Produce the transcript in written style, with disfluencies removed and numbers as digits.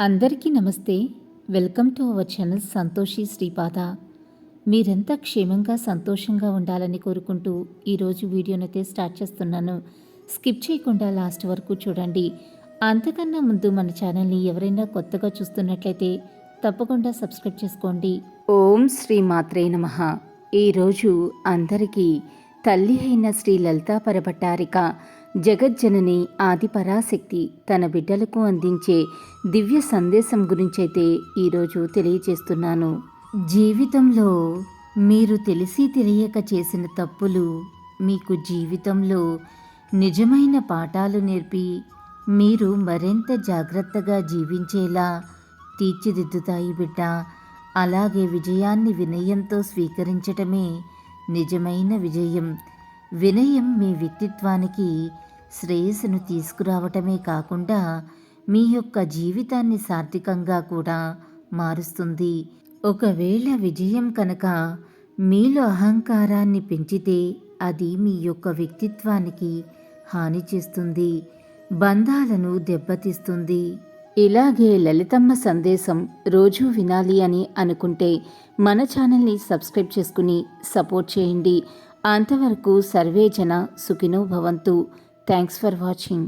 అందరికీ నమస్తే. Welcome to our channel Santoshi Sripada. మీరంతా క్షేమంగా సంతోషంగా ఉండాలని కోరుకుంటూ ఈరోజు వీడియోనైతే స్టార్ట్ చేస్తున్నాను. స్కిప్ చేయకుండా లాస్ట్ వరకు చూడండి. అంతకన్నా ముందు మన ఛానల్ని ఎవరైనా కొత్తగా చూస్తున్నట్లయితే తప్పకుండా సబ్స్క్రైబ్ చేసుకోండి. ఓం శ్రీ మాత్రే నమః. ఈరోజు అందరికీ తల్లి అయిన శ్రీ లలితా పరభట్టారిక జగజ్జనని ఆదిపరాశక్తి తన బిడ్డలకు అందించే దివ్య సందేశం గురించైతే ఈరోజు తెలియచేస్తున్నాను. జీవితంలో మీరు తెలిసి తెలియక చేసిన తప్పులు మీకు జీవితంలో నిజమైన పాఠాలు నేర్పి మీరు మరింత జాగ్రత్తగా జీవించేలా తీర్చిదిద్దుతాయి బిడ్డ. అలాగే విజయాన్ని వినయంతో స్వీకరించటమే నిజమైన విజయం. వినయం మీ వ్యక్తిత్వానికి శ్రేయస్సును తీసుకురావటమే కాకుండా మీ యొక్క జీవితాన్ని సార్థకంగా కూడా మారుస్తుంది. ఒకవేళ విజయం కనుక మీలో అహంకారాన్ని పెంచితే అది మీ యొక్క వ్యక్తిత్వానికి హాని చేస్తుంది, బంధాలను దెబ్బతీస్తుంది. ఇలాగే లలితమ్మ సందేశం రోజూ వినాలి అని అనుకుంటే మన ఛానల్ని సబ్స్క్రైబ్ చేసుకుని సపోర్ట్ చేయండి. అంతవరకు సర్వే జన సుఖినో భవంతు. Thanks for watching.